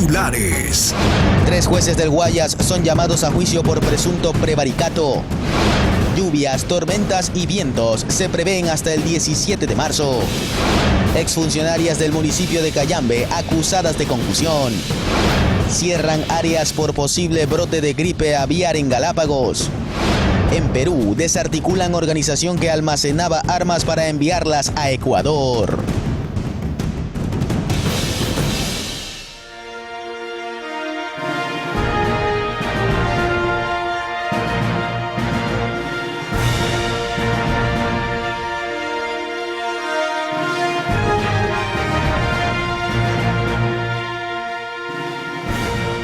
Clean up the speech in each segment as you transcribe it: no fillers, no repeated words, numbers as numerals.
titulares. 3 jueces del Guayas son llamados a juicio por presunto prevaricato. Lluvias, tormentas y vientos se prevén hasta el 17 de marzo. Exfuncionarias del municipio de Cayambe acusadas de concusión. Cierran áreas por posible brote de gripe aviar en Galápagos. En Perú, desarticulan organización que almacenaba armas para enviarlas a Ecuador.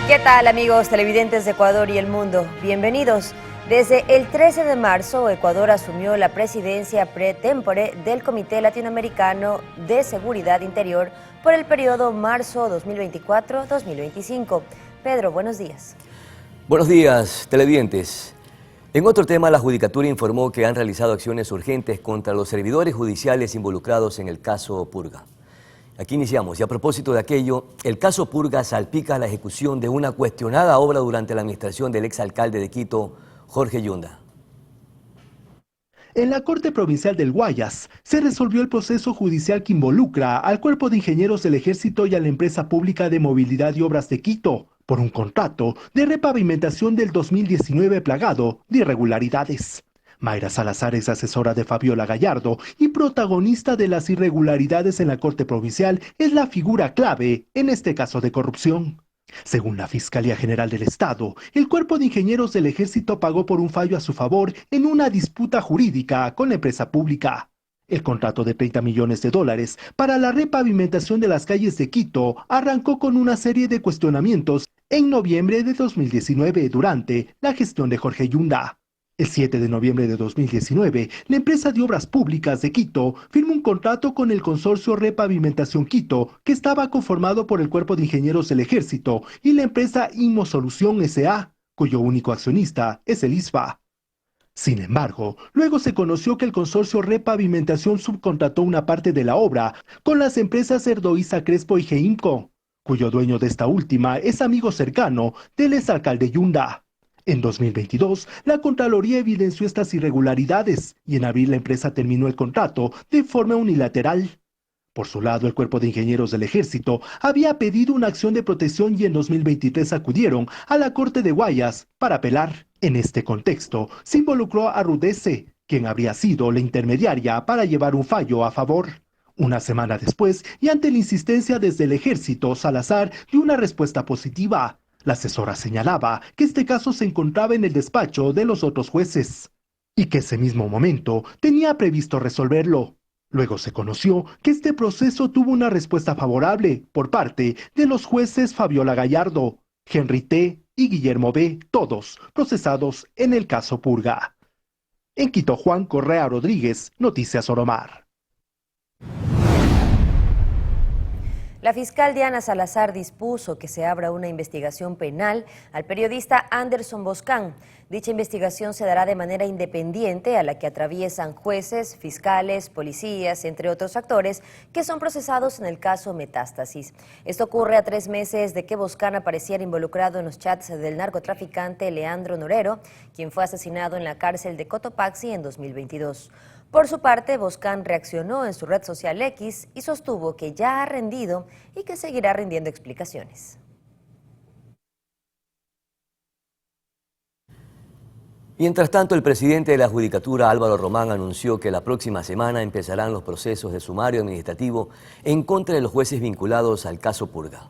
¿Qué tal, amigos televidentes de Ecuador y el mundo? Bienvenidos. Desde el 13 de marzo, Ecuador asumió la presidencia pre-tempore del Comité Latinoamericano de Seguridad Interior por el periodo marzo 2024-2025. Pedro, buenos días. Buenos días, televidentes. En otro tema, la Judicatura informó que han realizado acciones urgentes contra los servidores judiciales involucrados en el caso Purga. Aquí iniciamos, y a propósito de aquello, el caso Purga salpica la ejecución de una cuestionada obra durante la administración del exalcalde de Quito, Jorge Yunda. En la Corte Provincial del Guayas se resolvió el proceso judicial que involucra al Cuerpo de Ingenieros del Ejército y a la Empresa Pública de Movilidad y Obras de Quito por un contrato de repavimentación del 2019 plagado de irregularidades. Mayra Salazar es asesora de Fabiola Gallardo y protagonista de las irregularidades en la Corte Provincial, es la figura clave en este caso de corrupción. Según la Fiscalía General del Estado, el Cuerpo de Ingenieros del Ejército pagó por un fallo a su favor en una disputa jurídica con la empresa pública. El contrato de $30 millones para la repavimentación de las calles de Quito arrancó con una serie de cuestionamientos en noviembre de 2019 durante la gestión de Jorge Yunda. El 7 de noviembre de 2019, la empresa de Obras Públicas de Quito firmó un contrato con el consorcio Repavimentación Quito, que estaba conformado por el Cuerpo de Ingenieros del Ejército y la empresa Inmosolución S.A., cuyo único accionista es el ISFA. Sin embargo, luego se conoció que el consorcio Repavimentación subcontrató una parte de la obra con las empresas Erdoiza Crespo y GEIMCO, cuyo dueño de esta última es amigo cercano del exalcalde Yunda. En 2022, la Contraloría evidenció estas irregularidades y en abril la empresa terminó el contrato de forma unilateral. Por su lado, el Cuerpo de Ingenieros del Ejército había pedido una acción de protección y en 2023 acudieron a la Corte de Guayas para apelar. En este contexto, se involucró a Rudece, quien habría sido la intermediaria para llevar un fallo a favor. Una semana después, y ante la insistencia desde el Ejército, Salazar dio una respuesta positiva. La asesora señalaba que este caso se encontraba en el despacho de los otros jueces y que ese mismo momento tenía previsto resolverlo. Luego se conoció que este proceso tuvo una respuesta favorable por parte de los jueces Fabiola Gallardo, Henry T. y Guillermo B., todos procesados en el caso Purga. En Quito, Juan Correa Rodríguez, Noticias Oromar. La fiscal Diana Salazar dispuso que se abra una investigación penal al periodista Anderson Boscan. Dicha investigación se dará de manera independiente a la que atraviesan jueces, fiscales, policías, entre otros actores que son procesados en el caso Metástasis. Esto ocurre a 3 meses de que Boscan apareciera involucrado en los chats del narcotraficante Leandro Norero, quien fue asesinado en la cárcel de Cotopaxi en 2022. Por su parte, Boscan reaccionó en su red social X y sostuvo que ya ha rendido y que seguirá rindiendo explicaciones. Mientras tanto, el presidente de la Judicatura, Álvaro Román, anunció que la próxima semana empezarán los procesos de sumario administrativo en contra de los jueces vinculados al caso Purga.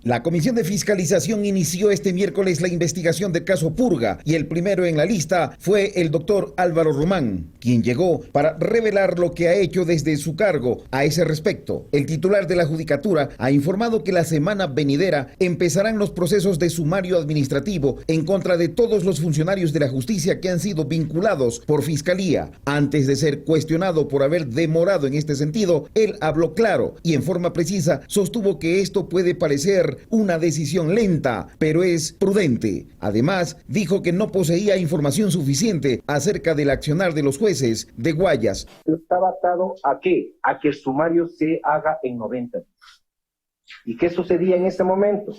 La Comisión de Fiscalización inició este miércoles la investigación del caso Purga y el primero en la lista fue el doctor Álvaro Román, quien llegó para revelar lo que ha hecho desde su cargo. A ese respecto, el titular de la Judicatura ha informado que la semana venidera empezarán los procesos de sumario administrativo en contra de todos los funcionarios de la justicia que han sido vinculados por Fiscalía. Antes de ser cuestionado por haber demorado en este sentido, él habló claro y en forma precisa sostuvo que esto puede parecer una decisión lenta, pero es prudente. Además, dijo que no poseía información suficiente acerca del accionar de los jueces de Guayas. Estaba atado ¿a qué? A que el sumario se haga en 90 días. ¿Y qué sucedía en ese momento?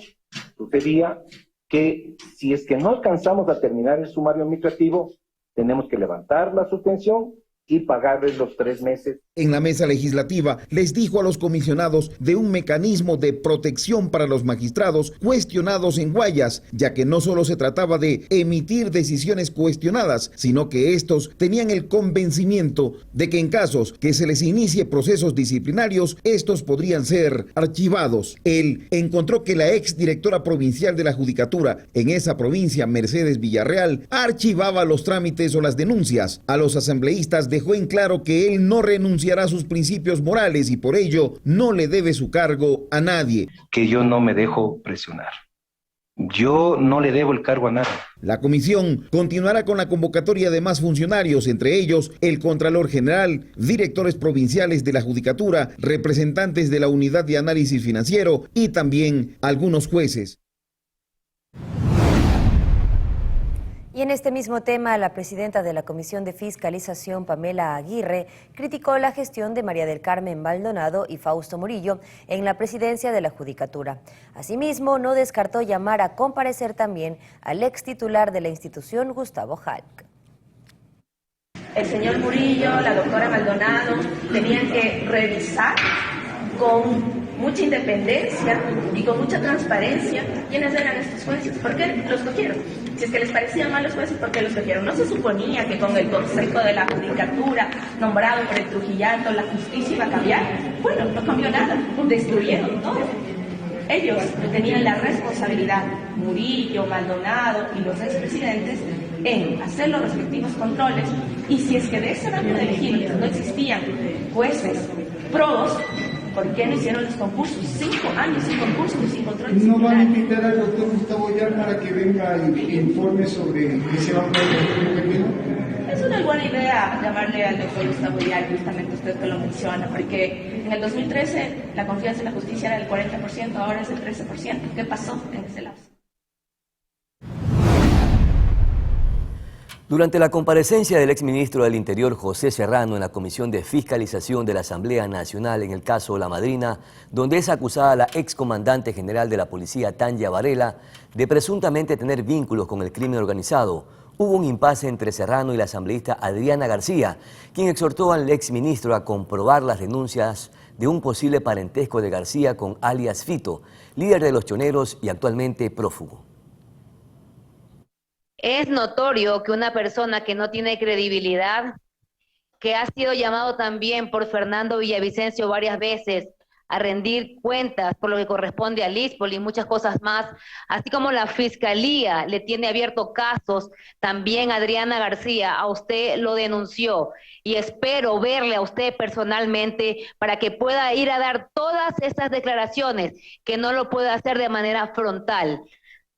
Sucedía que si es que no alcanzamos a terminar el sumario administrativo, tenemos que levantar la suspensión y pagarles los 3 meses. En la mesa legislativa les dijo a los comisionados de un mecanismo de protección para los magistrados cuestionados en Guayas, ya que no solo se trataba de emitir decisiones cuestionadas, sino que estos tenían el convencimiento de que en casos que se les inicie procesos disciplinarios, estos podrían ser archivados. Él encontró que la exdirectora provincial de la Judicatura en esa provincia, Mercedes Villarreal, archivaba los trámites o las denuncias. A los asambleístas dejó en claro que él no renunciará a sus principios morales y por ello no le debe su cargo a nadie. Que yo no me dejo presionar. Yo no le debo el cargo a nadie. La comisión continuará con la convocatoria de más funcionarios, entre ellos el Contralor General, directores provinciales de la Judicatura, representantes de la Unidad de Análisis Financiero y también algunos jueces. Y en este mismo tema, la presidenta de la Comisión de Fiscalización, Pamela Aguirre, criticó la gestión de María del Carmen Maldonado y Fausto Murillo en la presidencia de la Judicatura. Asimismo, no descartó llamar a comparecer también al ex titular de la institución, Gustavo Halk. El señor Murillo, la doctora Maldonado, tenían que revisar con mucha independencia y con mucha transparencia quiénes eran estos jueces, por qué los cogieron. Si es que les parecían mal los jueces, ¿por qué los cogieron? No se suponía que con el Consejo de la Judicatura, nombrado por el Trujillato, la justicia iba a cambiar. Bueno, no cambió nada, destruyeron todo. Ellos tenían la responsabilidad, Murillo, Maldonado y los expresidentes, en hacer los respectivos controles, y si es que de ese rango de elegibles no existían jueces probos, ¿por qué no hicieron los concursos? 5 años sin concursos y sin control disciplinario. ¿No van a invitar al doctor Gustavo Halk para que venga y informe sobre qué se va a hacer? Es una buena idea llamarle al doctor Gustavo Halk, justamente usted que lo menciona, porque en el 2013 la confianza en la justicia era del 40%, ahora es del 13%. ¿Qué pasó en ese lapso? Durante la comparecencia del exministro del Interior José Serrano en la Comisión de Fiscalización de la Asamblea Nacional en el caso La Madrina, donde es acusada la excomandante general de la policía Tanya Varela de presuntamente tener vínculos con el crimen organizado, hubo un impasse entre Serrano y la asambleísta Adriana García, quien exhortó al exministro a comprobar las denuncias de un posible parentesco de García con alias Fito, líder de los choneros y actualmente prófugo. Es notorio que una persona que no tiene credibilidad, que ha sido llamado también por Fernando Villavicencio varias veces a rendir cuentas por lo que corresponde a Lispol y muchas cosas más, así como la Fiscalía le tiene abierto casos, también Adriana García, a usted lo denunció y espero verle a usted personalmente para que pueda ir a dar todas estas declaraciones, que no lo pueda hacer de manera frontal.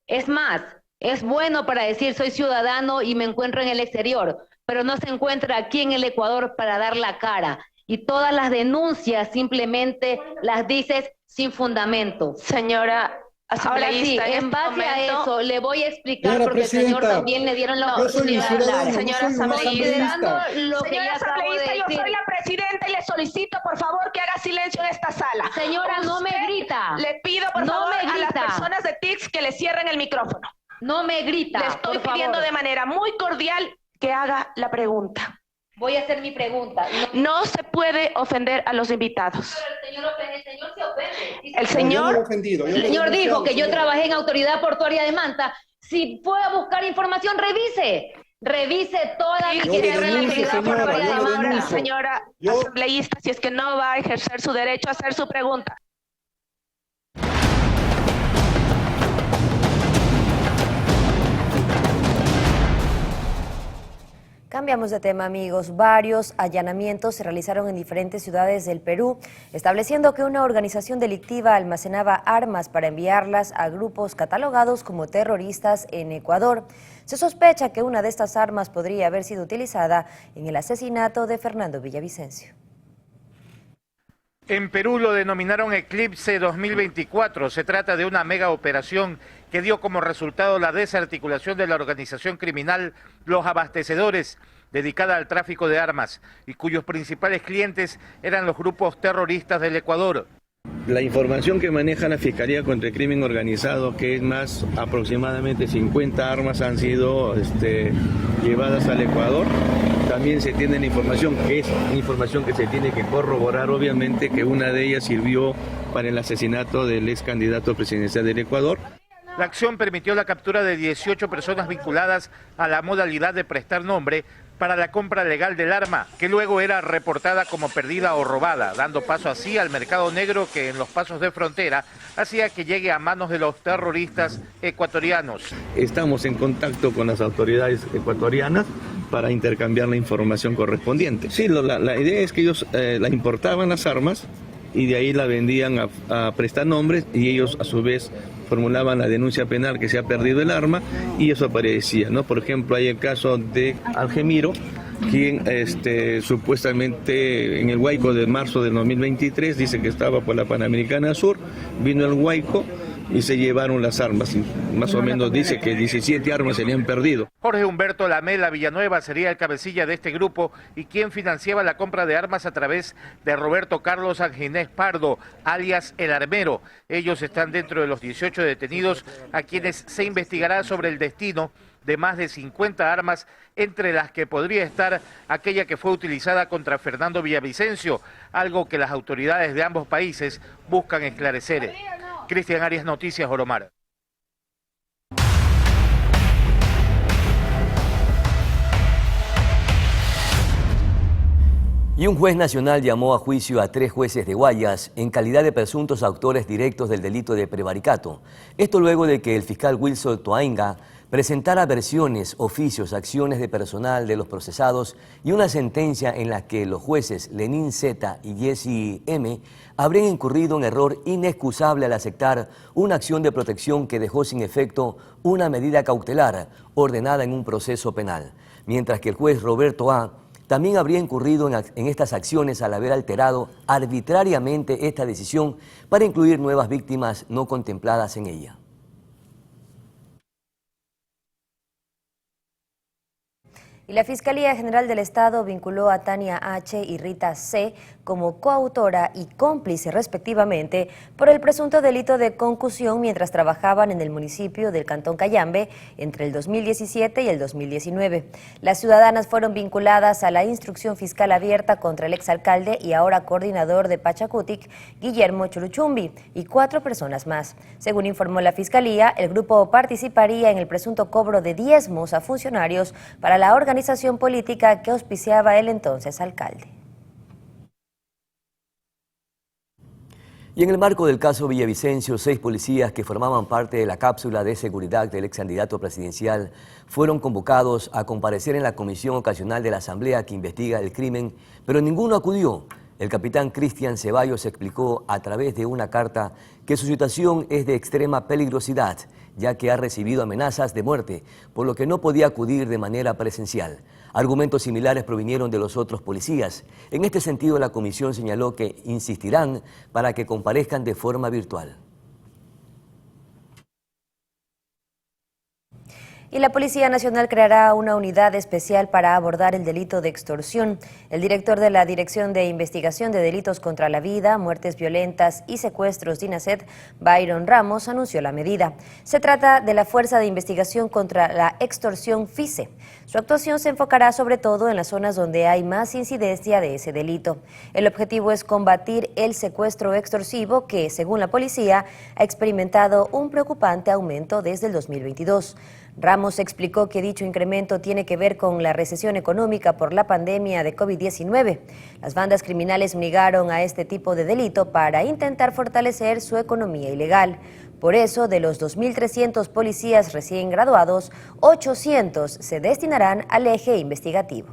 Es más, es bueno para decir soy ciudadano y me encuentro en el exterior, pero no se encuentra aquí en el Ecuador para dar la cara. Y todas las denuncias simplemente las dices sin fundamento. Señora asambleísta, ahora sí, en base a eso le voy a explicar, Señora porque al señor también le dieron la oportunidad de hablar. Señora asambleísta, lo que señora asambleísta, yo soy la presidenta y le solicito por favor que haga silencio en esta sala. Señora, no me grita. Le pido por favor a las personas de TICS que le cierren el micrófono. No me grita. Le estoy pidiendo de manera muy cordial que haga la pregunta. Voy a hacer mi pregunta. No se puede ofender a los invitados. Pero el señor se ofende. El señor dijo que yo trabajé en Autoridad Portuaria de Manta. Si fue a buscar información, revise toda y la cierre la actividad portuaria de Manta. denuncio. Señora asambleísta, si es que no va a ejercer su derecho a hacer su pregunta. Cambiamos de tema, amigos. Varios allanamientos se realizaron en diferentes ciudades del Perú, estableciendo que una organización delictiva almacenaba armas para enviarlas a grupos catalogados como terroristas en Ecuador. Se sospecha que una de estas armas podría haber sido utilizada en el asesinato de Fernando Villavicencio. En Perú lo denominaron Eclipse 2024. Se trata de una mega operación que dio como resultado la desarticulación de la organización criminal Los Abastecedores, dedicada al tráfico de armas y cuyos principales clientes eran los grupos terroristas del Ecuador. La información que maneja la Fiscalía contra el Crimen Organizado, que es más aproximadamente 50 armas han sido llevadas al Ecuador. También se tiene la información, que es información que se tiene que corroborar, obviamente, que una de ellas sirvió para el asesinato del ex candidato presidencial del Ecuador. La acción permitió la captura de 18 personas vinculadas a la modalidad de prestar nombre para la compra legal del arma, que luego era reportada como perdida o robada, dando paso así al mercado negro que en los pasos de frontera hacía que llegue a manos de los terroristas ecuatorianos. Estamos en contacto con las autoridades ecuatorianas para intercambiar la información correspondiente. Sí, la idea es que ellos la importaban las armas y de ahí la vendían a prestanombres y ellos a su vez formulaban la denuncia penal que se ha perdido el arma y eso aparecía, ¿no? Por ejemplo, hay el caso de Algemiro, quien supuestamente en el Huayco de marzo del 2023 dice que estaba por la Panamericana Sur, vino el Huayco y se llevaron las armas. Más o menos dice que 17 armas se le han perdido. Jorge Humberto Lamela Villanueva sería el cabecilla de este grupo y quien financiaba la compra de armas a través de Roberto Carlos Anginés Pardo, alias El Armero. Ellos están dentro de los 18 detenidos a quienes se investigará sobre el destino de más de 50 armas, entre las que podría estar aquella que fue utilizada contra Fernando Villavicencio, algo que las autoridades de ambos países buscan esclarecer. Cristian Arias, Noticias Oromar. Y un juez nacional llamó a juicio a 3 jueces de Guayas en calidad de presuntos autores directos del delito de prevaricato. Esto luego de que el fiscal Wilson Toainga presentara versiones, oficios, acciones de personal de los procesados y una sentencia en la que los jueces Lenín Z y Jesse M habrían incurrido en error inexcusable al aceptar una acción de protección que dejó sin efecto una medida cautelar ordenada en un proceso penal, mientras que el juez Roberto A también habría incurrido en estas acciones al haber alterado arbitrariamente esta decisión para incluir nuevas víctimas no contempladas en ella. Y la Fiscalía General del Estado vinculó a Tania H. y Rita C. como coautora y cómplice respectivamente por el presunto delito de concusión mientras trabajaban en el municipio del Cantón Cayambe entre el 2017 y el 2019. Las ciudadanas fueron vinculadas a la instrucción fiscal abierta contra el exalcalde y ahora coordinador de Pachacutic, Guillermo Churuchumbi, y 4 personas más. Según informó la Fiscalía, el grupo participaría en el presunto cobro de diezmos a funcionarios para la organización política que auspiciaba el entonces alcalde. Y en el marco del caso Villavicencio, 6 policías que formaban parte de la cápsula de seguridad del ex candidato presidencial fueron convocados a comparecer en la comisión ocasional de la Asamblea que investiga el crimen, pero ninguno acudió. El capitán Cristian Ceballos explicó a través de una carta que su situación es de extrema peligrosidad, ya que ha recibido amenazas de muerte, por lo que no podía acudir de manera presencial. Argumentos similares provinieron de los otros policías. En este sentido, la comisión señaló que insistirán para que comparezcan de forma virtual. Y la Policía Nacional creará una unidad especial para abordar el delito de extorsión. El director de la Dirección de Investigación de Delitos contra la Vida, Muertes Violentas y Secuestros, DINASED, Byron Ramos, anunció la medida. Se trata de la Fuerza de Investigación contra la Extorsión FICE. Su actuación se enfocará sobre todo en las zonas donde hay más incidencia de ese delito. El objetivo es combatir el secuestro extorsivo que, según la policía, ha experimentado un preocupante aumento desde el 2022. Ramos explicó que dicho incremento tiene que ver con la recesión económica por la pandemia de COVID-19. Las bandas criminales unigaron a este tipo de delito para intentar fortalecer su economía ilegal. Por eso, de los 2.300 policías recién graduados, 800 se destinarán al eje investigativo.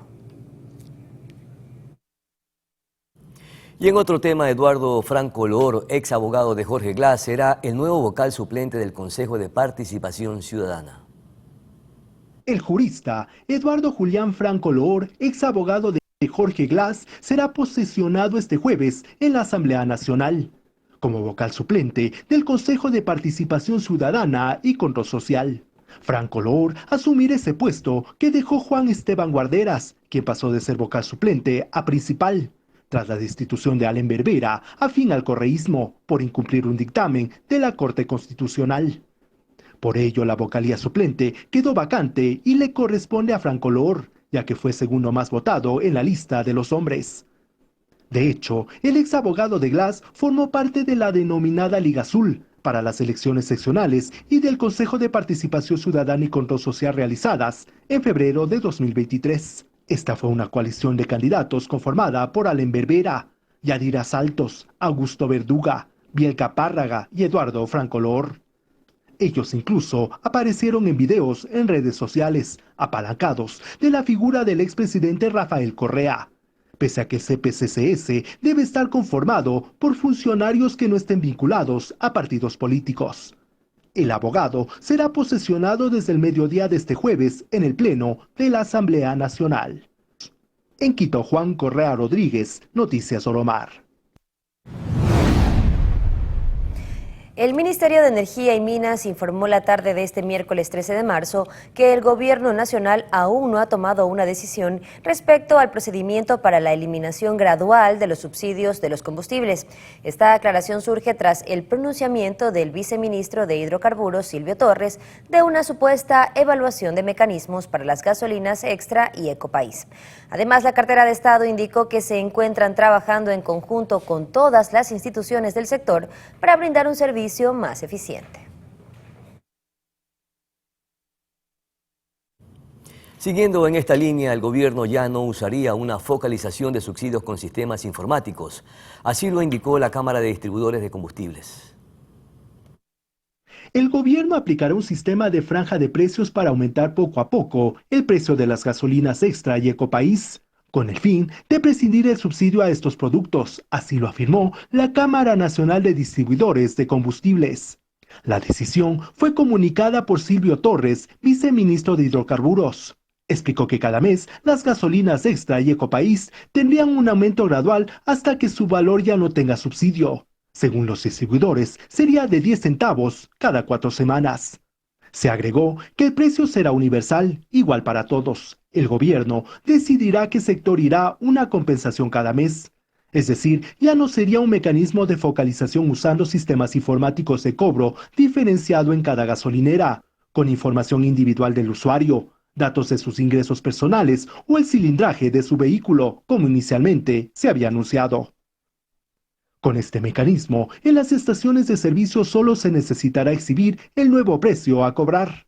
Y en otro tema, Eduardo Franco Loor, ex abogado de Jorge Glass, será el nuevo vocal suplente del Consejo de Participación Ciudadana. El jurista Eduardo Julián Franco Loor, ex abogado de Jorge Glass, será posesionado este jueves en la Asamblea Nacional como vocal suplente del Consejo de Participación Ciudadana y Control Social. Franco Loor asumirá ese puesto que dejó Juan Esteban Guarderas, quien pasó de ser vocal suplente a principal. tras la destitución de Allen Berbera, afín al correísmo, por incumplir un dictamen de la Corte Constitucional. Por ello, la vocalía suplente quedó vacante y le corresponde a Franco Lor, ya que fue segundo más votado en la lista de los hombres. De hecho, el ex abogado de Glass formó parte de la denominada Liga Azul para las elecciones seccionales y del Consejo de Participación Ciudadana y Control Social realizadas en febrero de 2023. Esta fue una coalición de candidatos conformada por Allen Berbera, Yadira Saltos, Augusto Verduga, Bielka Párraga y Eduardo Franco Lor. Ellos incluso aparecieron en videos en redes sociales, apalancados de la figura del expresidente Rafael Correa, pese a que el CPCCS debe estar conformado por funcionarios que no estén vinculados a partidos políticos. El abogado será posesionado desde el mediodía de este jueves en el Pleno de la Asamblea Nacional. En Quito, Juan Correa Rodríguez, Noticias Oromar. El Ministerio de Energía y Minas informó la tarde de este miércoles 13 de marzo que el Gobierno Nacional aún no ha tomado una decisión respecto al procedimiento para la eliminación gradual de los subsidios de los combustibles. Esta aclaración surge tras el pronunciamiento del viceministro de Hidrocarburos, Silvio Torres, de una supuesta evaluación de mecanismos para las gasolinas Extra y Ecopaís. Además, la cartera de Estado indicó que se encuentran trabajando en conjunto con todas las instituciones del sector para brindar un servicio más eficiente. Siguiendo en esta línea, el gobierno ya no usaría una focalización de subsidios con sistemas informáticos. Así lo indicó la Cámara de Distribuidores de Combustibles. El gobierno aplicará un sistema de franja de precios para aumentar poco a poco el precio de las gasolinas Extra y Ecopaís, con el fin de prescindir el subsidio a estos productos, así lo afirmó la Cámara Nacional de Distribuidores de Combustibles. La decisión fue comunicada por Silvio Torres, viceministro de Hidrocarburos. Explicó que cada mes las gasolinas Extra y Ecopaís tendrían un aumento gradual hasta que su valor ya no tenga subsidio. Según los distribuidores, sería de 10 centavos cada 4 semanas. Se agregó que el precio será universal, igual para todos. El gobierno decidirá qué sector irá una compensación cada mes. Es decir, ya no sería un mecanismo de focalización usando sistemas informáticos de cobro diferenciado en cada gasolinera, con información individual del usuario, datos de sus ingresos personales o el cilindraje de su vehículo, como inicialmente se había anunciado. Con este mecanismo, en las estaciones de servicio solo se necesitará exhibir el nuevo precio a cobrar.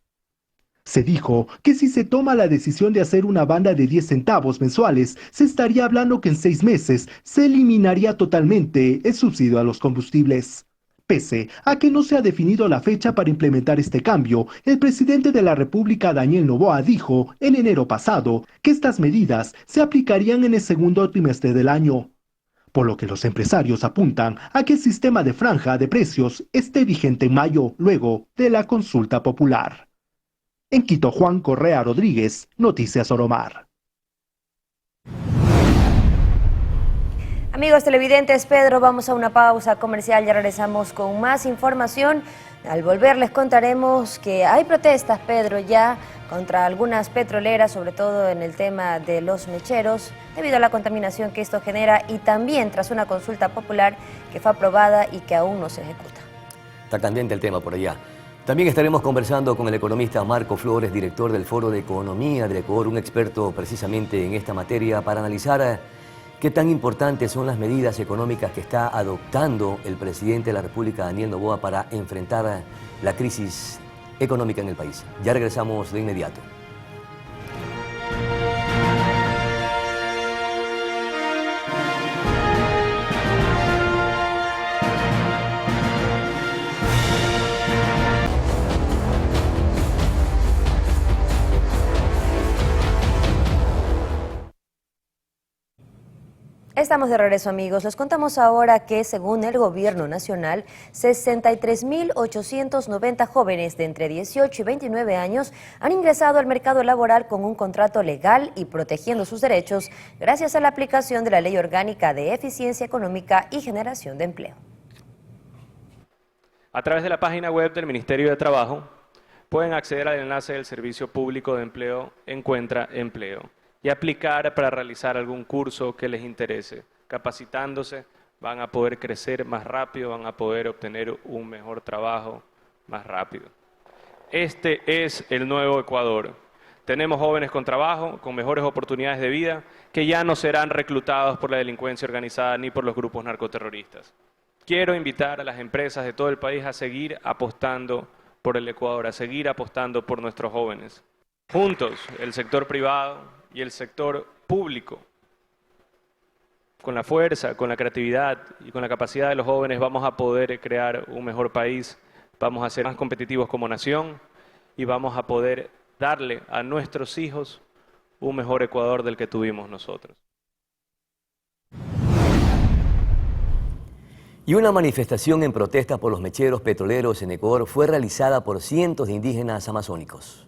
Se dijo que si se toma la decisión de hacer una banda de 10 centavos mensuales, se estaría hablando que en 6 meses se eliminaría totalmente el subsidio a los combustibles. Pese a que no se ha definido la fecha para implementar este cambio, el presidente de la República, Daniel Noboa, dijo en enero pasado que estas medidas se aplicarían en el segundo trimestre del año, por lo que los empresarios apuntan a que el sistema de franja de precios esté vigente en mayo, luego de la consulta popular. En Quito, Juan Correa Rodríguez, Noticias Oromar. Amigos televidentes, Pedro, vamos a una pausa comercial, ya regresamos con más información. Al volver les contaremos que hay protestas, Pedro, ya contra algunas petroleras, sobre todo en el tema de los mecheros, debido a la contaminación que esto genera y también tras una consulta popular que fue aprobada y que aún no se ejecuta. Está candente el tema por allá. También estaremos conversando con el economista Marco Flores, director del Foro de Economía del Ecuador, un experto precisamente en esta materia, para analizar qué tan importantes son las medidas económicas que está adoptando el presidente de la República, Daniel Noboa, para enfrentar la crisis económica en el país. Ya regresamos de inmediato. Estamos de regreso, amigos. Les contamos ahora que, según el Gobierno Nacional, 63.890 jóvenes de entre 18 y 29 años han ingresado al mercado laboral con un contrato legal y protegiendo sus derechos gracias a la aplicación de la Ley Orgánica de Eficiencia Económica y Generación de Empleo. A través de la página web del Ministerio de Trabajo, pueden acceder al enlace del Servicio Público de Empleo Encuentra Empleo y aplicar para realizar algún curso que les interese. capacitándose, van a poder crecer más rápido, van a poder obtener un mejor trabajo más rápido. Este es el nuevo Ecuador. Tenemos jóvenes con trabajo, con mejores oportunidades de vida, que ya no serán reclutados por la delincuencia organizada ni por los grupos narcoterroristas. Quiero invitar a las empresas de todo el país a seguir apostando por el Ecuador, a seguir apostando por nuestros jóvenes. Juntos, el sector privado y el sector público, con la fuerza, con la creatividad y con la capacidad de los jóvenes, vamos a poder crear un mejor país, vamos a ser más competitivos como nación y vamos a poder darle a nuestros hijos un mejor Ecuador del que tuvimos nosotros. Y una manifestación en protesta por los mecheros petroleros en Ecuador fue realizada por cientos de indígenas amazónicos.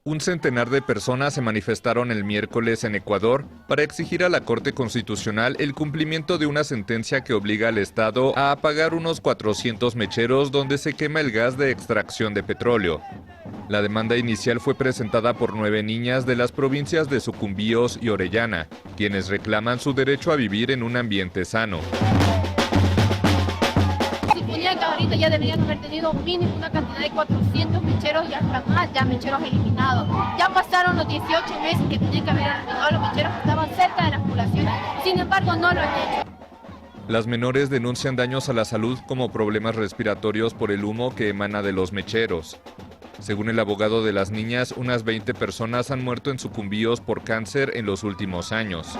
Un centenar de personas se manifestaron el miércoles en Ecuador para exigir a la Corte Constitucional el cumplimiento de una sentencia que obliga al Estado a apagar unos 400 mecheros donde se quema el gas de extracción de petróleo. La demanda inicial fue presentada por 9 niñas de las provincias de Sucumbíos y Orellana, quienes reclaman su derecho a vivir en un ambiente sano. Suponía que ahorita ya deberían haber tenido mínimo una cantidad de 400 mecheros y hasta más ya mecheros eliminados. Ya pasaron los 18 meses que tenían que haber eliminado los mecheros que estaban cerca de las poblaciones, sin embargo no lo han hecho. Las menores denuncian daños a la salud como problemas respiratorios por el humo que emana de los mecheros. Según el abogado de las niñas, unas 20 personas han muerto en Sucumbíos por cáncer en los últimos años.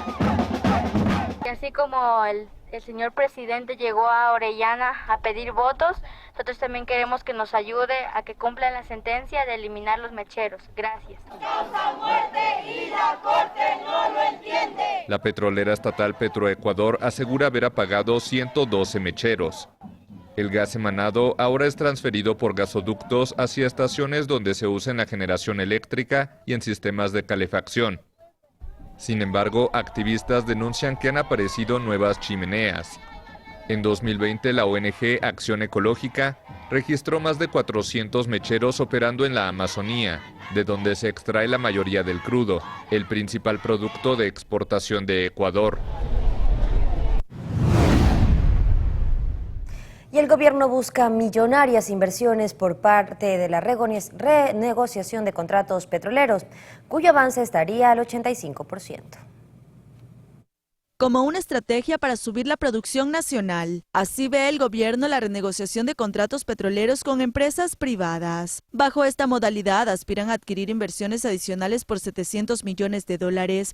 Y así como el señor presidente llegó a Orellana a pedir votos, nosotros también queremos que nos ayude a que cumplan la sentencia de eliminar los mecheros. Gracias. Causa muerte y la Corte no lo entiende. La petrolera estatal Petroecuador asegura haber apagado 112 mecheros. El gas emanado ahora es transferido por gasoductos hacia estaciones donde se usa en la generación eléctrica y en sistemas de calefacción. Sin embargo, activistas denuncian que han aparecido nuevas chimeneas. En 2020, la ONG Acción Ecológica registró más de 400 mecheros operando en la Amazonía, de donde se extrae la mayoría del crudo, el principal producto de exportación de Ecuador. Y el gobierno busca millonarias inversiones por parte de la renegociación de contratos petroleros, cuyo avance estaría al 85%. Como una estrategia para subir la producción nacional. Así ve el gobierno la renegociación de contratos petroleros con empresas privadas. Bajo esta modalidad aspiran a adquirir inversiones adicionales por $700 millones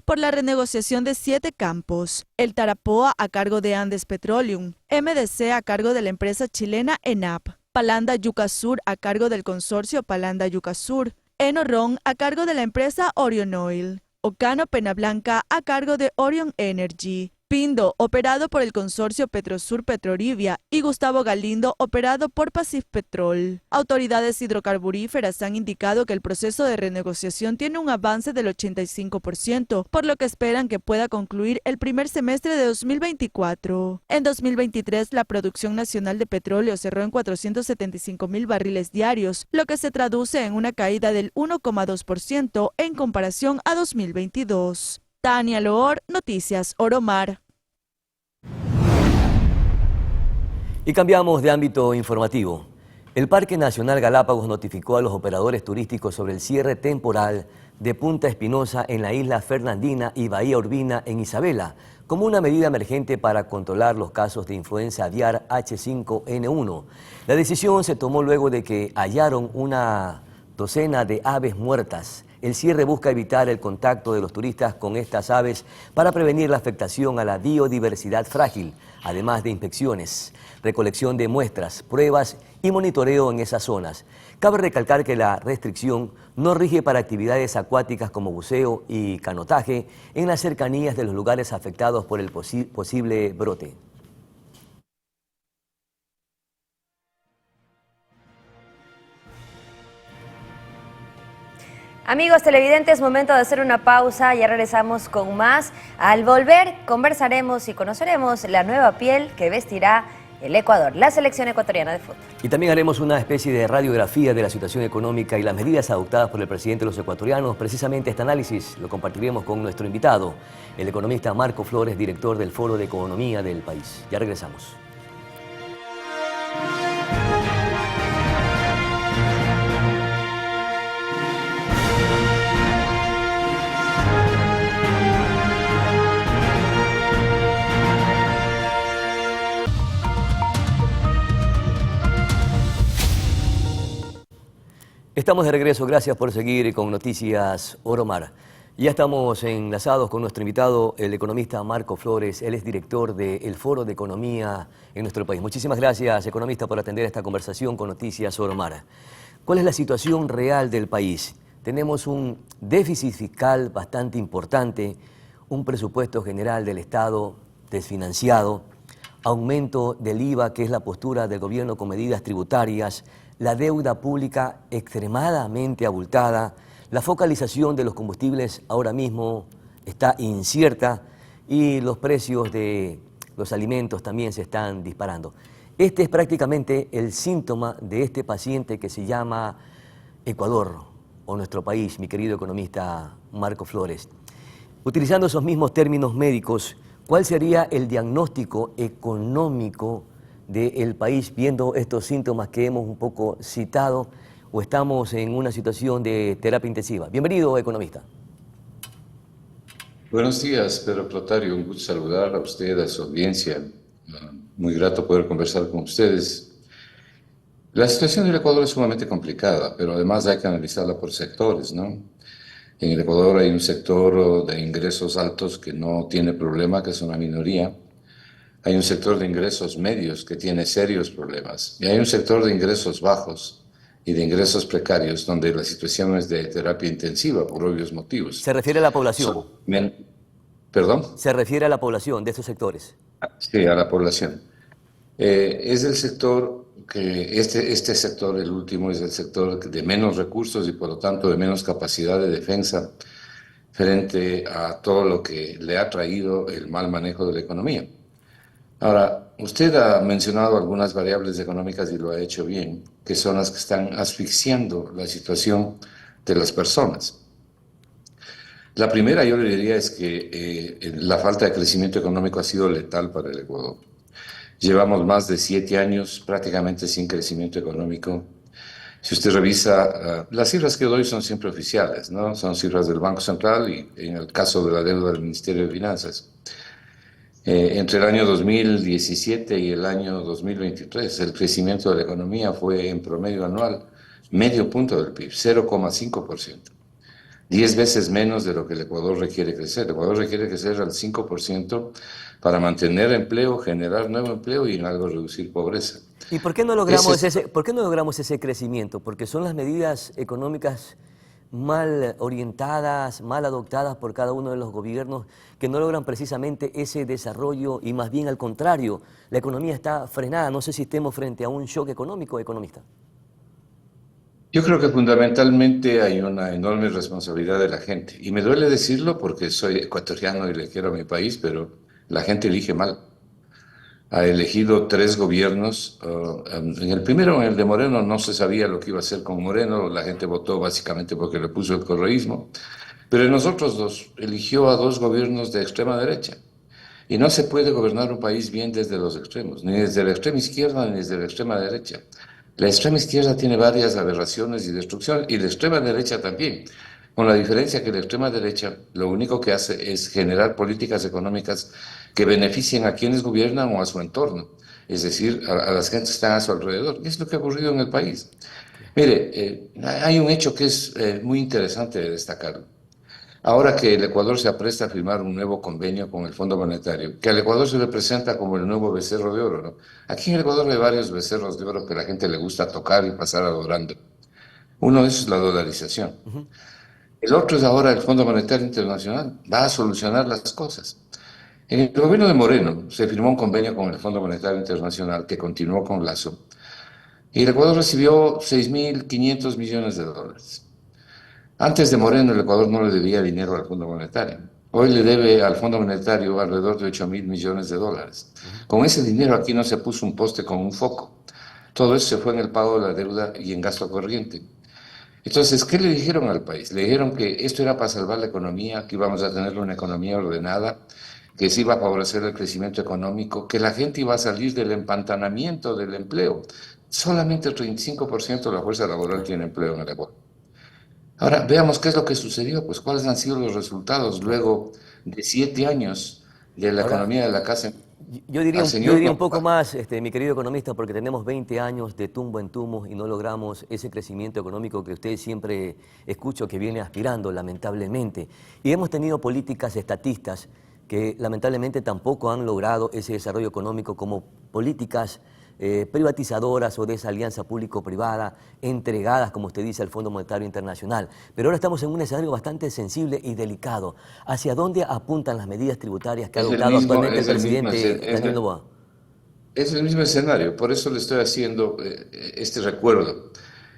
por la renegociación de 7 campos. El Tarapoa a cargo de Andes Petroleum, MDC a cargo de la empresa chilena ENAP, Palanda Yuca Sur a cargo del consorcio Palanda Yuca Sur, Enorón a cargo de la empresa Orion Oil, Ocano Penablanca a cargo de Orion Energy, Pindo operado por el consorcio Petrosur Petroribia y Gustavo Galindo operado por Pacifpetrol. Autoridades hidrocarburíferas han indicado que el proceso de renegociación tiene un avance del 85%, por lo que esperan que pueda concluir el primer semestre de 2024. En 2023, la producción nacional de petróleo cerró en 475,000 barriles diarios, lo que se traduce en una caída del 1,2% en comparación a 2022. Tania Loor, Noticias Oromar. Y cambiamos de ámbito informativo. El Parque Nacional Galápagos notificó a los operadores turísticos sobre el cierre temporal de Punta Espinosa en la isla Fernandina y Bahía Urbina en Isabela, como una medida emergente para controlar los casos de influenza aviar H5N1. La decisión se tomó luego de que hallaron una docena de aves muertas. El cierre busca evitar el contacto de los turistas con estas aves para prevenir la afectación a la biodiversidad frágil, además de inspecciones, recolección de muestras, pruebas y monitoreo en esas zonas. Cabe recalcar que la restricción no rige para actividades acuáticas como buceo y canotaje en las cercanías de los lugares afectados por el posible brote. Amigos televidentes, momento de hacer una pausa, ya regresamos con más. Al volver conversaremos y conoceremos la nueva piel que vestirá el Ecuador, la selección ecuatoriana de fútbol. Y también haremos una especie de radiografía de la situación económica y las medidas adoptadas por el presidente de los ecuatorianos. Precisamente este análisis lo compartiremos con nuestro invitado, el economista Marco Flores, director del Foro de Economía del país. Ya regresamos. Estamos de regreso, gracias por seguir con Noticias Oromar. Ya estamos enlazados con nuestro invitado, el economista Marco Flores. Él es director del Foro de Economía en nuestro país. Muchísimas gracias, economista, por atender esta conversación con Noticias Oromar. ¿Cuál es la situación real del país? Tenemos un déficit fiscal bastante importante, un presupuesto general del Estado desfinanciado, aumento del IVA, que es la postura del gobierno con medidas tributarias, la deuda pública extremadamente abultada, la focalización de los combustibles ahora mismo está incierta y los precios de los alimentos también se están disparando. Este es prácticamente el síntoma de este paciente que se llama Ecuador o nuestro país, mi querido economista Marco Flores. Utilizando esos mismos términos médicos, ¿cuál sería el diagnóstico económico del país viendo estos síntomas que hemos un poco citado, o estamos en una situación de terapia intensiva? Bienvenido, economista. Buenos días, Pedro Plotario. Un gusto saludar a usted, a su audiencia. Muy grato poder conversar con ustedes. La situación del Ecuador es sumamente complicada, pero además hay que analizarla por sectores, ¿no? En el Ecuador hay un sector de ingresos altos que no tiene problema, que es una minoría. Hay un sector de ingresos medios que tiene serios problemas. Y hay un sector de ingresos bajos y de ingresos precarios donde la situación es de terapia intensiva por obvios motivos. ¿Se refiere a la población? ¿Perdón? ¿Se refiere a la población de estos sectores? Sí, a la población. Es el sector que, este sector, el último, es el sector de menos recursos y por lo tanto de menos capacidad de defensa frente a todo lo que le ha traído el mal manejo de la economía. Ahora, usted ha mencionado algunas variables económicas y lo ha hecho bien, que son las que están asfixiando la situación de las personas. La primera, yo le diría, es que la falta de crecimiento económico ha sido letal para el Ecuador. Llevamos más de 7 años prácticamente sin crecimiento económico. Si usted revisa, las cifras que doy son siempre oficiales, ¿no? Son cifras del Banco Central y en el caso de la deuda del Ministerio de Finanzas. Entre el año 2017 y el año 2023, el crecimiento de la economía fue en promedio anual medio punto del PIB, 0,5%. 10 veces menos de lo que el Ecuador requiere crecer. El Ecuador requiere crecer al 5% para mantener empleo, generar nuevo empleo y en algo reducir pobreza. ¿Y por qué no logramos ese crecimiento? Porque son las medidas económicas mal orientadas, mal adoptadas por cada uno de los gobiernos que no logran precisamente ese desarrollo y más bien al contrario, la economía está frenada. No sé si estemos frente a un shock económico, economista. Yo creo que fundamentalmente hay una enorme responsabilidad de la gente. Y me duele decirlo porque soy ecuatoriano y le quiero a mi país, pero la gente elige mal. Ha elegido 3 gobiernos. En el primero, en el de Moreno, no se sabía lo que iba a hacer con Moreno. La gente votó básicamente porque le puso el correísmo. Pero en nosotros 2 eligió a 2 gobiernos de extrema derecha. Y no se puede gobernar un país bien desde los extremos, ni desde la extrema izquierda ni desde la extrema derecha. La extrema izquierda tiene varias aberraciones y destrucción, y la extrema derecha también, con la diferencia que la extrema derecha lo único que hace es generar políticas económicas que beneficien a quienes gobiernan o a su entorno, es decir, a las gentes que están a su alrededor. Y es lo que ha ocurrido en el país. Mire, hay un hecho que es muy interesante de destacar. Ahora que el Ecuador se apresta a firmar un nuevo convenio con el Fondo Monetario, que al Ecuador se le presenta como el nuevo becerro de oro, ¿no? Aquí en el Ecuador hay varios becerros de oro que a la gente le gusta tocar y pasar adorando. Uno de esos es la dolarización. El otro es ahora el Fondo Monetario Internacional. Va a solucionar las cosas. En el gobierno de Moreno se firmó un convenio con el Fondo Monetario Internacional que continuó con Lazo. Y el Ecuador recibió 6.500 millones de dólares. Antes de Moreno, el Ecuador no le debía dinero al Fondo Monetario. Hoy le debe al Fondo Monetario alrededor de 8.000 millones de dólares. Con ese dinero aquí no se puso un poste con un foco. Todo eso se fue en el pago de la deuda y en gasto corriente. Entonces, ¿qué le dijeron al país? Le dijeron que esto era para salvar la economía, que íbamos a tener una economía ordenada, que se iba a favorecer el crecimiento económico, que la gente iba a salir del empantanamiento del empleo. Solamente el 35% de la fuerza laboral tiene empleo en el Ecuador. Ahora, veamos qué es lo que sucedió, pues cuáles han sido los resultados luego de 7 años de la economía de la casa. Yo diría un poco más, mi querido economista, porque tenemos 20 años de tumbo en tumbo y no logramos ese crecimiento económico que usted siempre escucho que viene aspirando, lamentablemente. Y hemos tenido políticas estatistas que lamentablemente tampoco han logrado ese desarrollo económico, como políticas privatizadoras o de esa alianza público-privada entregadas, como usted dice, al Fondo Monetario Internacional. Pero ahora estamos en un escenario bastante sensible y delicado. ¿Hacia dónde apuntan las medidas tributarias que ha adoptado actualmente el presidente Daniel Noboa? Es el mismo escenario, por eso le estoy haciendo este recuerdo.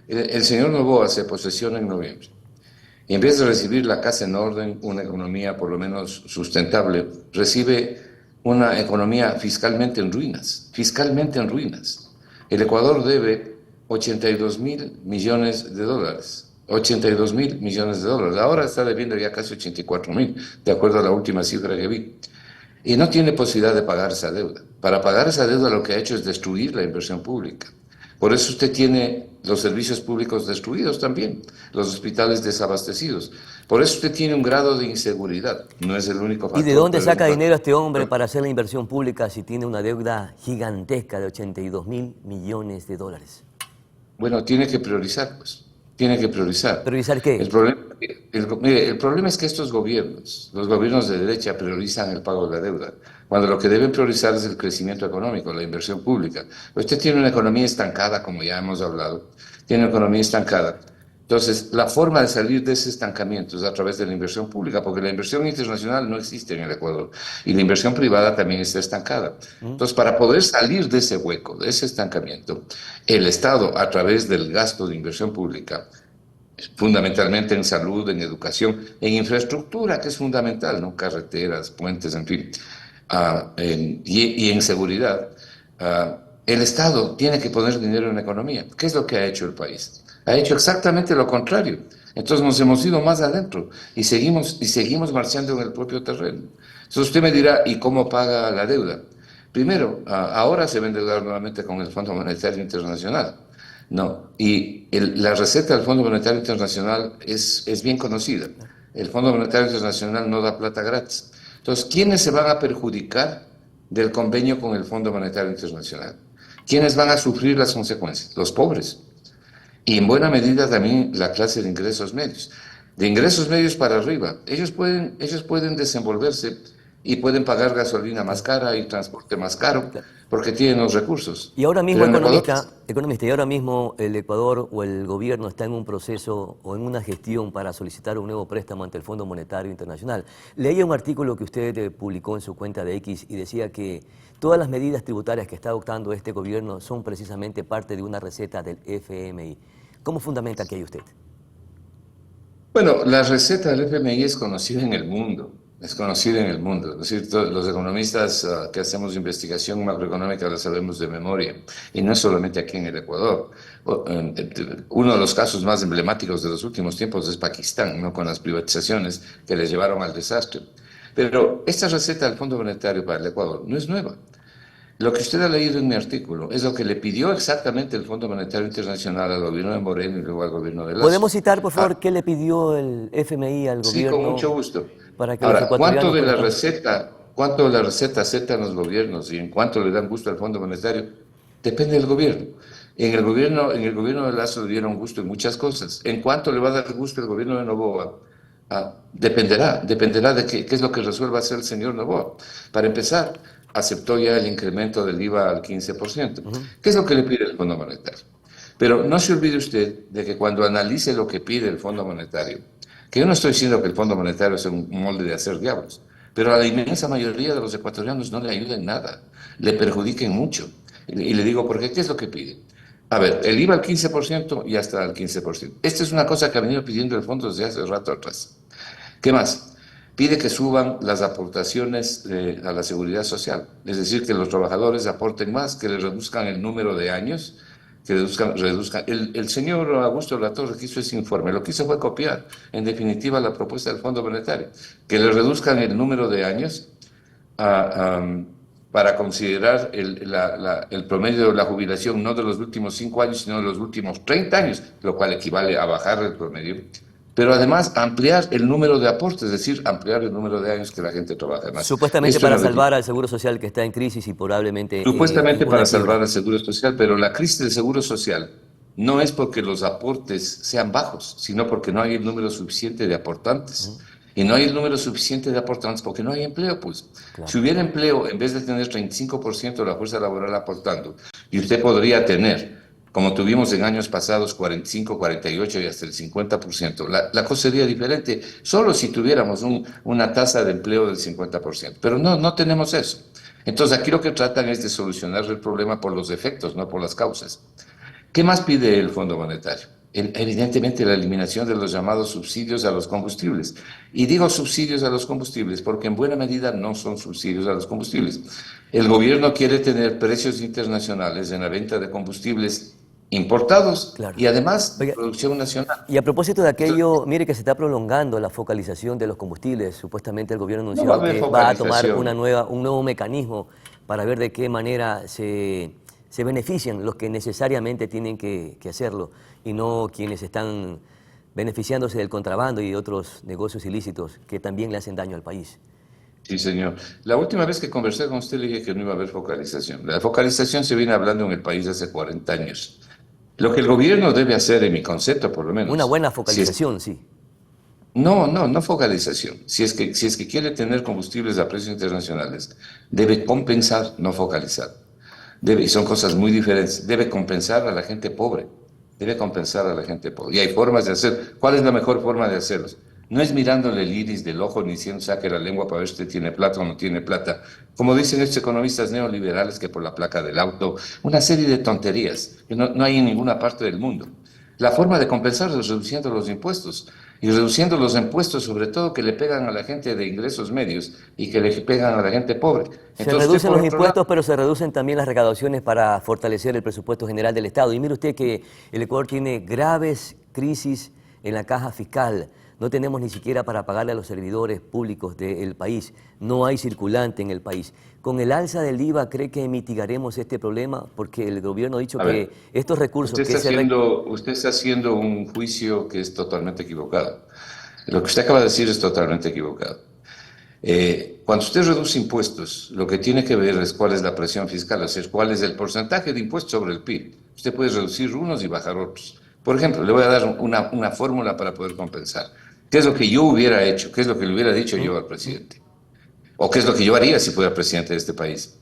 El señor Noboa se posesiona en noviembre. Y en vez de recibir la casa en orden, una economía por lo menos sustentable, recibe una economía fiscalmente en ruinas, El Ecuador debe 82.000 millones de dólares, 82.000 millones de dólares. Ahora está debiendo ya casi 84.000, de acuerdo a la última cifra que vi. Y no tiene posibilidad de pagar esa deuda. Para pagar esa deuda lo que ha hecho es destruir la inversión pública. Por eso usted tiene los servicios públicos destruidos también, los hospitales desabastecidos. Por eso usted tiene un grado de inseguridad. No es el único factor. ¿Y de dónde saca dinero este hombre para hacer la inversión pública si tiene una deuda gigantesca de 82.000 millones de dólares? Bueno, tiene que priorizar, pues. Tiene que priorizar. ¿Priorizar qué? El problema es que estos gobiernos, los gobiernos de derecha, priorizan el pago de la deuda, cuando lo que deben priorizar es el crecimiento económico, la inversión pública. Usted tiene una economía estancada, como ya hemos hablado, tiene una economía estancada. Entonces, la forma de salir de ese estancamiento es a través de la inversión pública, porque la inversión internacional no existe en el Ecuador y la inversión privada también está estancada. Entonces, para poder salir de ese hueco, de ese estancamiento, el Estado, a través del gasto de inversión pública, fundamentalmente en salud, en educación, en infraestructura, que es fundamental, ¿no? Carreteras, puentes, en fin, y en seguridad, el Estado tiene que poner dinero en la economía. ¿Qué es lo que ha hecho el país? Ha hecho exactamente lo contrario. Entonces nos hemos ido más adentro y seguimos marchando en el propio terreno. Entonces usted me dirá, ¿y cómo paga la deuda? Primero, ahora se va a endeudar nuevamente con el Fondo Monetario Internacional. No, y la receta del Fondo Monetario Internacional es bien conocida. El Fondo Monetario Internacional no da plata gratis. Entonces, ¿quiénes se van a perjudicar del convenio con el Fondo Monetario Internacional? ¿Quiénes van a sufrir las consecuencias? Los pobres. Y en buena medida también la clase de ingresos medios. De ingresos medios para arriba, ellos pueden desenvolverse y pueden pagar gasolina más cara y transporte más caro porque tienen los recursos. Y ahora mismo, economista, y ahora mismo el Ecuador o el gobierno está en un proceso o en una gestión para solicitar un nuevo préstamo ante el Fondo Monetario Internacional. Leía un artículo que usted publicó en su cuenta de X y decía que todas las medidas tributarias que está adoptando este gobierno son precisamente parte de una receta del FMI. ¿Cómo fundamenta aquello usted? Bueno, la receta del FMI es conocida en el mundo. Es conocida en el mundo. Es decir, los economistas que hacemos investigación macroeconómica la sabemos de memoria. Y no es solamente aquí en el Ecuador. Uno de los casos más emblemáticos de los últimos tiempos es Pakistán, ¿no? Con las privatizaciones que les llevaron al desastre. Pero esta receta del Fondo Monetario para el Ecuador no es nueva. Lo que usted ha leído en mi artículo es lo que le pidió exactamente el Fondo Monetario Internacional al gobierno de Moreno y luego al gobierno de Lazo. ¿Podemos citar, por favor, qué le pidió el FMI al gobierno? Sí, con mucho gusto. Para que ahora, ¿cuánto de la receta aceptan los gobiernos y en cuánto le dan gusto al Fondo Monetario? Depende del gobierno. En el gobierno de Lazo le dieron gusto en muchas cosas. ¿En cuánto le va a dar gusto el gobierno de Noboa? Dependerá de qué es lo que resuelva hacer el señor Noboa. Para empezar, aceptó ya el incremento del IVA al 15%. ¿Qué es lo que le pide el Fondo Monetario? Pero no se olvide usted de que cuando analice lo que pide el Fondo Monetario, que yo no estoy diciendo que el Fondo Monetario es un molde de hacer diablos, pero a la inmensa mayoría de los ecuatorianos no le ayuda en nada, le perjudiquen mucho. Y le digo, ¿por qué? ¿Qué es lo que pide? A ver, el IVA al 15% y hasta al 15%. Esta es una cosa que ha venido pidiendo el fondo desde hace rato atrás. ¿Qué más? pide que suban las aportaciones a la seguridad social, es decir, que los trabajadores aporten más, que les reduzcan el número de años, que reduzcan. El señor Augusto Latorre que hizo ese informe, lo que hizo fue copiar, en definitiva, la propuesta del Fondo Monetario, que le reduzcan el número de años para considerar el promedio de la jubilación no de los últimos 5 años, sino de los últimos 30 años, lo cual equivale a bajar el promedio. Pero además ampliar el número de aportes, es decir, ampliar el número de años que la gente trabaja más. Supuestamente para salvar al Seguro Social que está en crisis y probablemente... Supuestamente para salvar al Seguro Social, pero la crisis del Seguro Social no es porque los aportes sean bajos, sino porque no hay el número suficiente de aportantes. Y no hay el número suficiente de aportantes porque no hay empleo, pues. Claro. Si hubiera empleo, en vez de tener 35% de la fuerza laboral aportando, y usted podría tener, como tuvimos en años pasados, 45, 48 y hasta el 50%. La cosa sería diferente solo si tuviéramos una tasa de empleo del 50%. Pero no tenemos eso. Entonces aquí lo que tratan es de solucionar el problema por los efectos, no por las causas. ¿Qué más pide el Fondo Monetario? Evidentemente la eliminación de los llamados subsidios a los combustibles. Y digo subsidios a los combustibles porque en buena medida no son subsidios a los combustibles. El gobierno quiere tener precios internacionales en la venta de combustibles importados, claro, y además de producción nacional. Y a propósito de aquello, mire que se está prolongando la focalización de los combustibles. Supuestamente el gobierno anunció que va a tomar un nuevo mecanismo para ver de qué manera se benefician los que necesariamente tienen que hacerlo y no quienes están beneficiándose del contrabando y de otros negocios ilícitos que también le hacen daño al país. Sí, señor. La última vez que conversé con usted le dije que no iba a haber focalización. La focalización se viene hablando en el país hace 40 años. Lo que el gobierno debe hacer, en mi concepto por lo menos... Una buena focalización, sí. No focalización. Si es que quiere tener combustibles a precios internacionales, debe compensar, no focalizar. Y son cosas muy diferentes. Debe compensar a la gente pobre. Debe compensar a la gente pobre. Y hay formas de hacer. ¿Cuál es la mejor forma de hacerlos? No es mirándole el iris del ojo ni diciendo saque la lengua para ver si usted tiene plata o no tiene plata. Como dicen estos economistas neoliberales que por la placa del auto, una serie de tonterías que no hay en ninguna parte del mundo. La forma de compensar es reduciendo los impuestos. Y reduciendo los impuestos, sobre todo, que le pegan a la gente de ingresos medios y que le pegan a la gente pobre. Entonces, se reducen los impuestos, pero se reducen también las recaudaciones para fortalecer el presupuesto general del Estado. Y mire usted que el Ecuador tiene graves crisis en la caja fiscal. No tenemos ni siquiera para pagarle a los servidores públicos del país. No hay circulante en el país. ¿Con el alza del IVA cree que mitigaremos este problema? Porque el gobierno ha dicho que estos recursos... Usted está haciendo un juicio que es totalmente equivocado. Lo que usted acaba de decir es totalmente equivocado. Cuando usted reduce impuestos, lo que tiene que ver es cuál es la presión fiscal, es decir, cuál es el porcentaje de impuestos sobre el PIB. Usted puede reducir unos y bajar otros. Por ejemplo, le voy a dar una fórmula para poder compensar. ¿Qué es lo que yo hubiera hecho? ¿Qué es lo que le hubiera dicho yo al presidente? ¿O qué es lo que yo haría si fuera presidente de este país?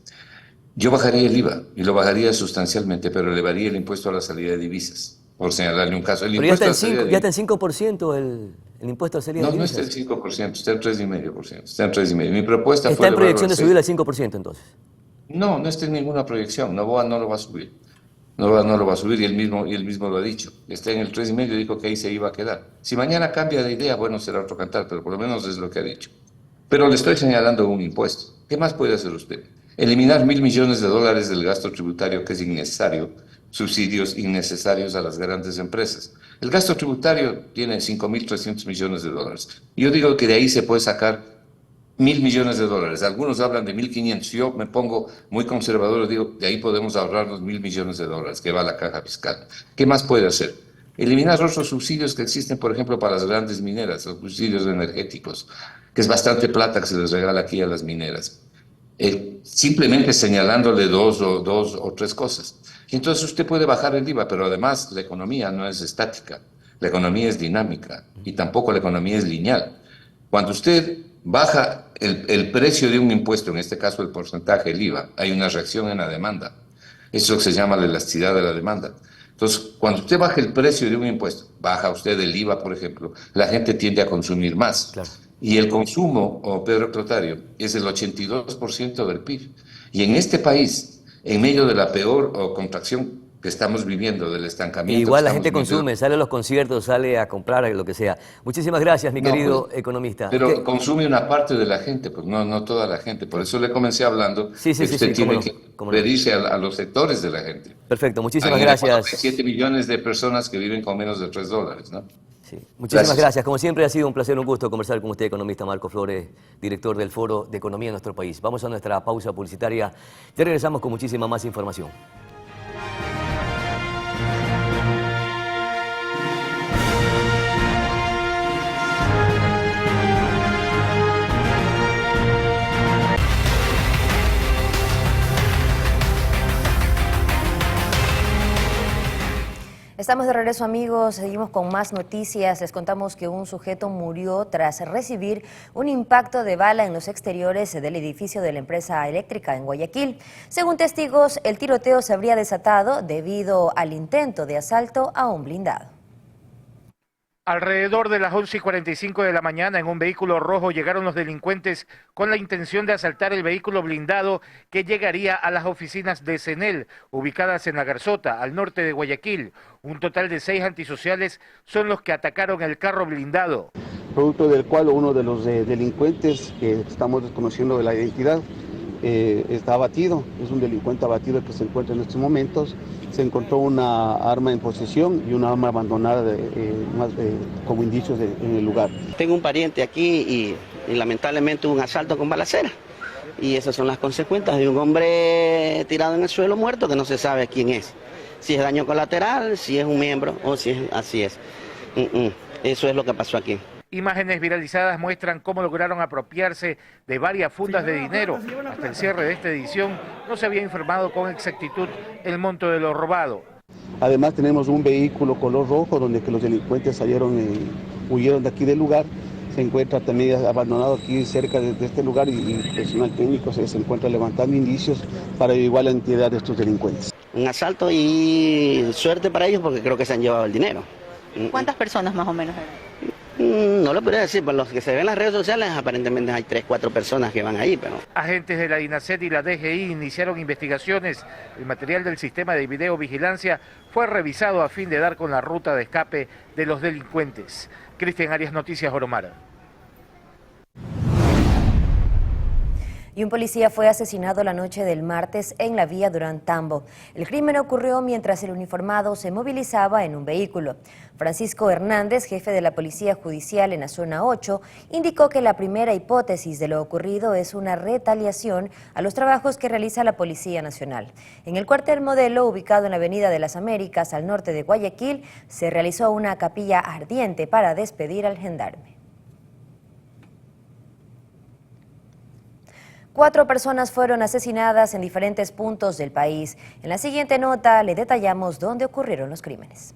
Yo bajaría el IVA, y lo bajaría sustancialmente, pero elevaría el impuesto a la salida de divisas, por señalarle un caso. Pero ya está en 5% el impuesto a la salida de divisas. No está en 5%, está en 3,5%. Está en 3,5%. Mi propuesta ¿Está en proyección de subir al 5% entonces? No está en ninguna proyección, no lo va a subir. No lo va a subir y él mismo lo ha dicho. Está en el 3,5%, dijo que ahí se iba a quedar. Si mañana cambia de idea, bueno, será otro cantar, pero por lo menos es lo que ha dicho. Pero le estoy señalando un impuesto. ¿Qué más puede hacer usted? Eliminar $1.000 millones del gasto tributario, que es innecesario, subsidios innecesarios a las grandes empresas. El gasto tributario tiene $5.300 millones. Yo digo que de ahí se puede sacar $1.000 millones. Algunos hablan de 1.500. Yo me pongo muy conservador y digo, de ahí podemos ahorrarnos $1.000 millones que va a la caja fiscal. ¿Qué más puede hacer? Eliminar otros subsidios que existen, por ejemplo, para las grandes mineras, los subsidios energéticos, que es bastante plata que se les regala aquí a las mineras. Simplemente señalándole dos o tres cosas. Y entonces usted puede bajar el IVA, pero además la economía no es estática, la economía es dinámica y tampoco la economía es lineal. Cuando usted baja el precio de un impuesto, en este caso el porcentaje, el IVA, hay una reacción en la demanda. Eso se llama la elasticidad de la demanda. Entonces, cuando usted baja el precio de un impuesto, baja usted el IVA, por ejemplo, la gente tiende a consumir más. Claro. Y el consumo, Pedro Clotario, es el 82% del PIB. Y en este país, en medio de la peor contracción que estamos viviendo, del estancamiento. Igual la que gente estamos consume, sale a los conciertos, sale a comprar, lo que sea. Muchísimas gracias, mi querido economista. Pero consume una parte de la gente, pues no toda la gente. Por eso le comencé hablando que usted tiene que referirse a los sectores de la gente. Perfecto, muchísimas Hay gracias. 7 millones de personas que viven con menos de $3, ¿no? Muchísimas gracias. Como siempre ha sido un placer, un gusto conversar con usted, economista Marco Flores, director del Foro de Economía de nuestro país. Vamos a nuestra pausa publicitaria. Ya regresamos con muchísima más información. Estamos de regreso, amigos, seguimos con más noticias. Les contamos que un sujeto murió tras recibir un impacto de bala en los exteriores del edificio de la empresa eléctrica en Guayaquil. Según testigos, el tiroteo se habría desatado debido al intento de asalto a un blindado. Alrededor de las 11:45 de la mañana, en un vehículo rojo llegaron los delincuentes con la intención de asaltar el vehículo blindado que llegaría a las oficinas de CENEL, ubicadas en La Garzota, al norte de Guayaquil. Un total de 6 antisociales son los que atacaron el carro blindado. Producto del cual uno de los delincuentes, que estamos desconociendo de la identidad, está abatido, es un delincuente abatido que se encuentra en estos momentos. Se encontró una arma en posesión y una arma abandonada como indicios en el lugar. Tengo un pariente aquí y lamentablemente hubo un asalto con balacera. Y esas son las consecuencias de un hombre tirado en el suelo muerto que no se sabe quién es. Si es daño colateral, si es un miembro o si es así es. Eso es lo que pasó aquí. Imágenes viralizadas muestran cómo lograron apropiarse de varias fundas de dinero. Hasta el cierre de esta edición no se había informado con exactitud el monto de lo robado. Además tenemos un vehículo color rojo donde que los delincuentes huyeron de aquí del lugar. Se encuentra también abandonado aquí cerca de este lugar y personal técnico se encuentra levantando indicios para averiguar la identidad de estos delincuentes. Un asalto y suerte para ellos porque creo que se han llevado el dinero. ¿Cuántas personas más o menos eran? No lo podría decir, por los que se ven en las redes sociales aparentemente hay 3, 4 personas que van ahí, pero... Agentes de la INACET y la DGI iniciaron investigaciones. El material del sistema de videovigilancia fue revisado a fin de dar con la ruta de escape de los delincuentes. Cristian Arias, Noticias Oromara. Y un policía fue asesinado la noche del martes en la vía Durán Tambo. El crimen ocurrió mientras el uniformado se movilizaba en un vehículo. Francisco Hernández, jefe de la Policía Judicial en la Zona 8, indicó que la primera hipótesis de lo ocurrido es una retaliación a los trabajos que realiza la Policía Nacional. En el cuartel Modelo, ubicado en la Avenida de las Américas, al norte de Guayaquil, se realizó una capilla ardiente para despedir al gendarme. 4 personas fueron asesinadas en diferentes puntos del país. En la siguiente nota le detallamos dónde ocurrieron los crímenes.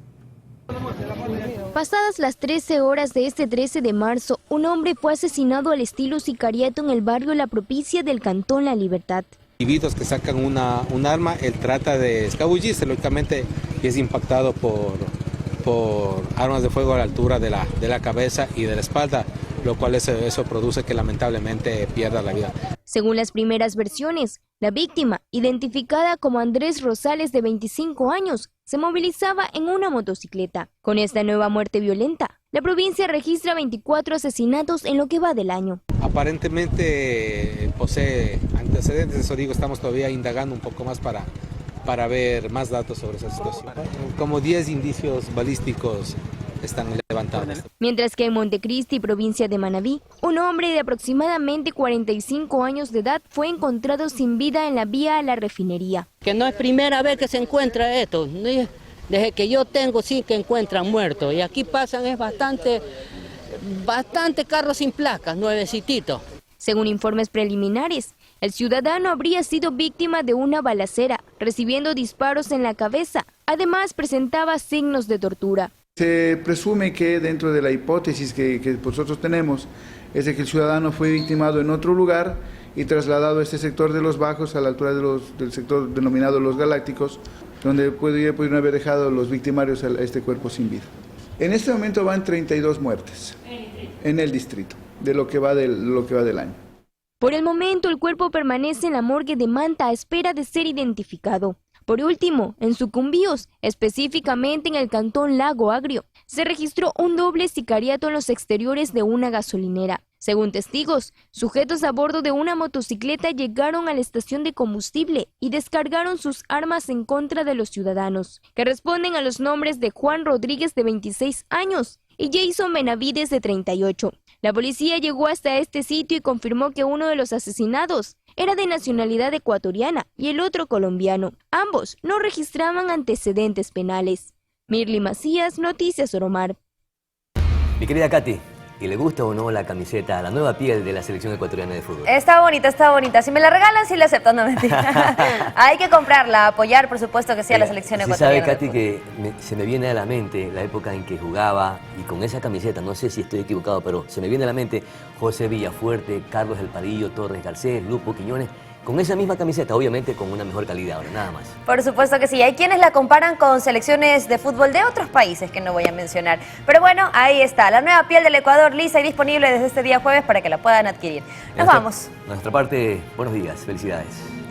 Pasadas las 13 horas de este 13 de marzo, un hombre fue asesinado al estilo sicariato en el barrio La Propicia del Cantón La Libertad. Individuos que sacan un arma, él trata de escabullirse, lógicamente, y es impactado por armas de fuego a la altura de la cabeza y de la espalda, lo cual eso produce que lamentablemente pierda la vida. Según las primeras versiones, la víctima, identificada como Andrés Rosales de 25 años, se movilizaba en una motocicleta. Con esta nueva muerte violenta, la provincia registra 24 asesinatos en lo que va del año. Aparentemente posee antecedentes, eso digo, estamos todavía indagando un poco más para ver más datos sobre esa situación. Como 10 indicios balísticos están levantados. Mientras que en Montecristi, provincia de Manabí, un hombre de aproximadamente 45 años de edad fue encontrado sin vida en la vía a la refinería. Que no es primera vez que se encuentra esto, desde que yo tengo sí que encuentran muertos y aquí pasan es bastante carros sin placas, nuevecititos. Según informes preliminares, el ciudadano habría sido víctima de una balacera, recibiendo disparos en la cabeza. Además, presentaba signos de tortura. Se presume que dentro de la hipótesis que nosotros tenemos es de que el ciudadano fue victimado en otro lugar y trasladado a este sector de los Bajos, a la altura del sector denominado Los Galácticos, donde pudieron haber dejado los victimarios a este cuerpo sin vida. En este momento van 32 muertes en el distrito, de lo que va del año. Por el momento, el cuerpo permanece en la morgue de Manta a espera de ser identificado. Por último, en Sucumbíos, específicamente en el cantón Lago Agrio, se registró un doble sicariato en los exteriores de una gasolinera. Según testigos, sujetos a bordo de una motocicleta llegaron a la estación de combustible y descargaron sus armas en contra de los ciudadanos, que responden a los nombres de Juan Rodríguez, de 26 años, y Jason Benavides, de 38. La policía llegó hasta este sitio y confirmó que uno de los asesinados era de nacionalidad ecuatoriana y el otro colombiano. Ambos no registraban antecedentes penales. Mirly Macías, Noticias Oromar. Mi querida Katy, ¿y le gusta o no la camiseta, la nueva piel de la selección ecuatoriana de fútbol? Está bonita, está bonita. Si me la regalan, sí la acepto, no mentira. Hay que comprarla, apoyar, por supuesto, que sea la selección ecuatoriana. Sí sabe, Katy, que se me viene a la mente la época en que jugaba y con esa camiseta, no sé si estoy equivocado, pero se me viene a la mente José Villafuerte, Carlos El Padillo, Torres Garcés, Lupo Quiñones, con esa misma camiseta, obviamente con una mejor calidad ahora, nada más. Por supuesto que sí, hay quienes la comparan con selecciones de fútbol de otros países que no voy a mencionar. Pero bueno, ahí está, la nueva piel del Ecuador, lisa y disponible desde este día jueves para que la puedan adquirir. Nos vamos. Nuestra parte, buenos días, felicidades.